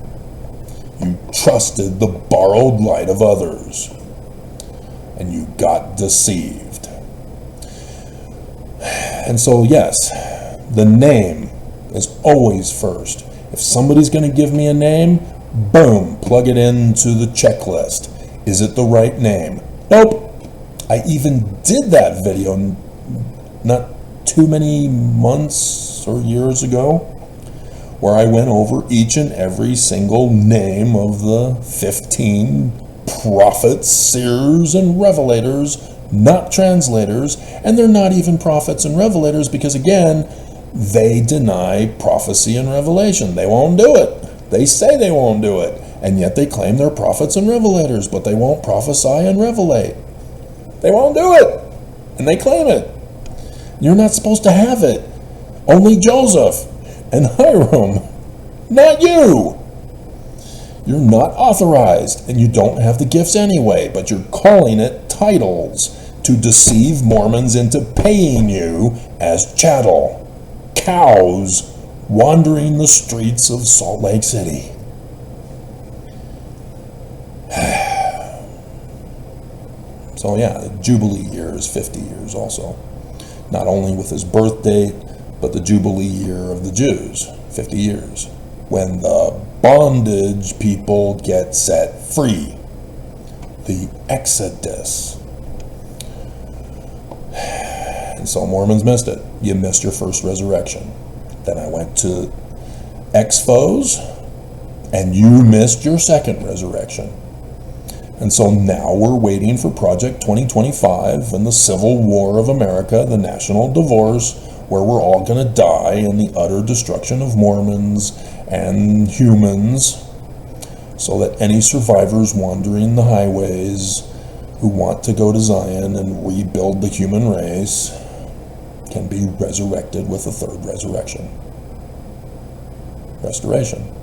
You trusted the borrowed light of others. And you got deceived. And so, yes, the name is always first. If somebody's going to give me a name, boom, plug it into the checklist. Is it the right name? Nope. I even did that video not too many months or years ago, where I went over each and every single name of the 15 prophets, seers, and revelators, not translators, and they're not even prophets and revelators because, again, they deny prophecy and revelation. They won't do it. They say they won't do it, and yet they claim they're prophets and revelators, but they won't prophesy and revelate. They won't do it, and they claim it. You're not supposed to have it. Only Joseph and Hiram, not you. You're not authorized, and you don't have the gifts anyway, but you're calling it titles to deceive Mormons into paying you as chattel, cows wandering the streets of Salt Lake City. So yeah, the Jubilee year is 50 years also. Not only with his birth date, but the Jubilee year of the Jews, 50 years, when the bondage people get set free. The Exodus. And so Mormons missed it. You missed your first resurrection. Then I went to Expos, and you missed your second resurrection. And so now we're waiting for Project 2025 and the Civil War of America, the national divorce, where we're all going to die in the utter destruction of Mormons and humans, so that any survivors wandering the highways who want to go to Zion and rebuild the human race can be resurrected with a third resurrection. Restoration.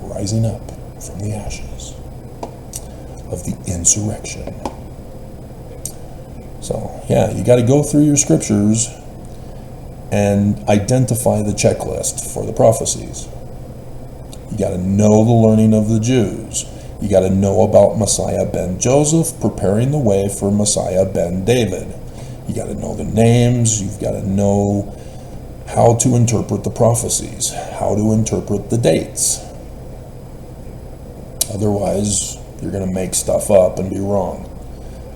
Rising up from the ashes of the insurrection. So, yeah, you got to go through your scriptures and identify the checklist for the prophecies. You got to know the learning of the Jews. You got to know about Messiah ben Joseph preparing the way for Messiah ben David. You got to know the names. You've got to know how to interpret the prophecies, how to interpret the dates. Otherwise, you're going to make stuff up and be wrong,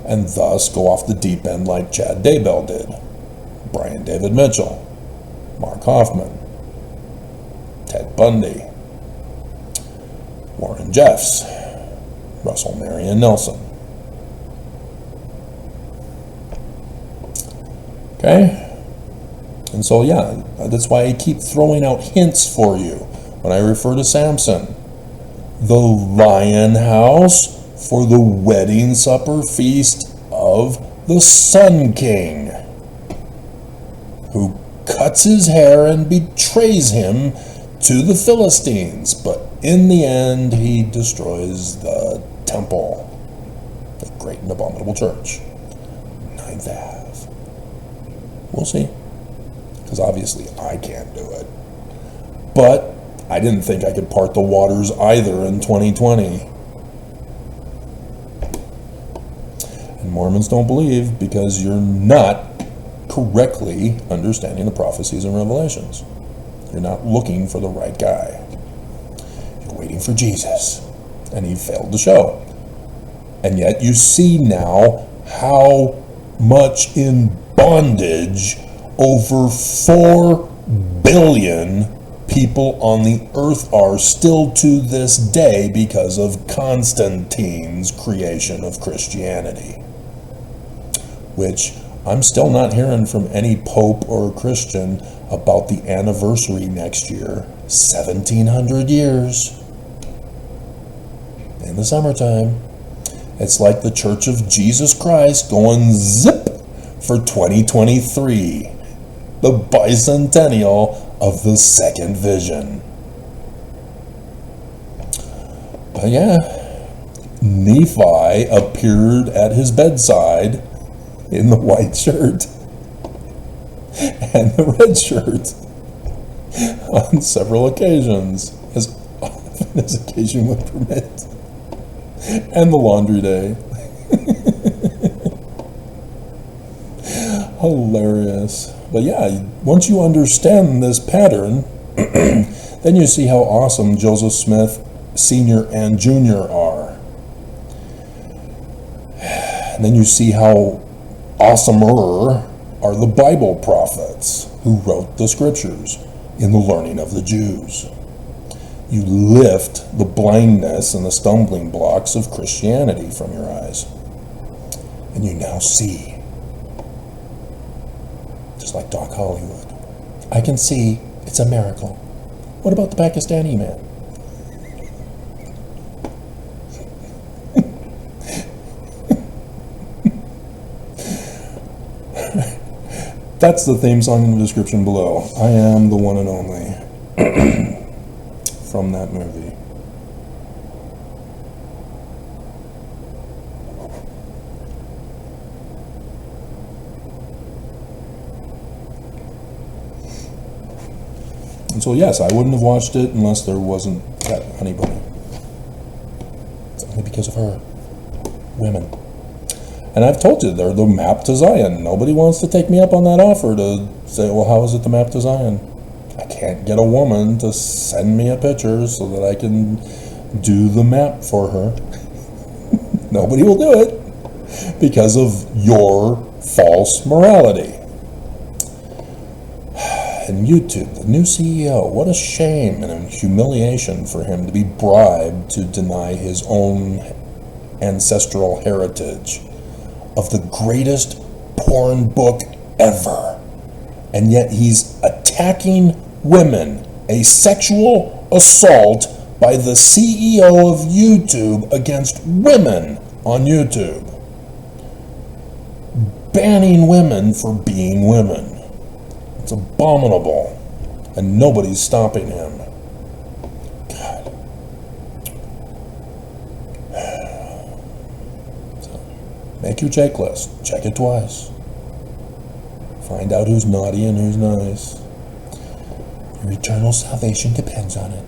and thus go off the deep end like Chad Daybell did, Brian David Mitchell, Mark Hoffman, Ted Bundy, Warren Jeffs, Russell Marion Nelson. Okay? And so, yeah, that's why I keep throwing out hints for you when I refer to Samson. The lion house for the wedding supper feast of the Sun King, who cuts his hair and betrays him to the Philistines, but in the end he destroys the temple, the great and abominable church, 9th Ave. We'll see, because obviously I can't do it, but I didn't think I could part the waters either in 2020. And Mormons don't believe because you're not correctly understanding the prophecies and revelations. You're not looking for the right guy. You're waiting for Jesus, and he failed to show. And yet you see now how much in bondage over 4 billion people on the earth are still to this day because of Constantine's creation of Christianity, which I'm still not hearing from any pope or Christian about the anniversary next year, 1700 years in the summertime. It's like the Church of Jesus Christ going zip for 2023, the bicentennial of the second vision. But yeah, Nephi appeared at his bedside in the white shirt and the red shirt on several occasions, as often as occasion would permit, and the laundry day. Hilarious. But yeah, once you understand this pattern, then you see how awesome Joseph Smith Sr. and Jr. are. And then you see how awesomer are the Bible prophets who wrote the scriptures in the learning of the Jews. You lift the blindness and the stumbling blocks of Christianity from your eyes. And you now see. Just like Doc Hollywood. I can see, it's a miracle. What about the Pakistani man? That's the theme song in the description below. I am the one and only from that movie. And so yes, I wouldn't have watched it unless there wasn't that honey bunny. It's only because of her. Women. And I've told you, they're the map to Zion. Nobody wants to take me up on that offer to say, well, how is it the map to Zion? I can't get a woman to send me a picture so that I can do the map for her. Nobody will do it because of your false morality. And YouTube, the new CEO, what a shame and a humiliation for him to be bribed to deny his own ancestral heritage of the greatest porn book ever. And yet he's attacking women, a sexual assault by the CEO of YouTube against women on YouTube. Banning women for being women. It's abominable. And nobody's stopping him. God. Make your checklist. Check it twice. Find out who's naughty and who's nice. Your eternal salvation depends on it.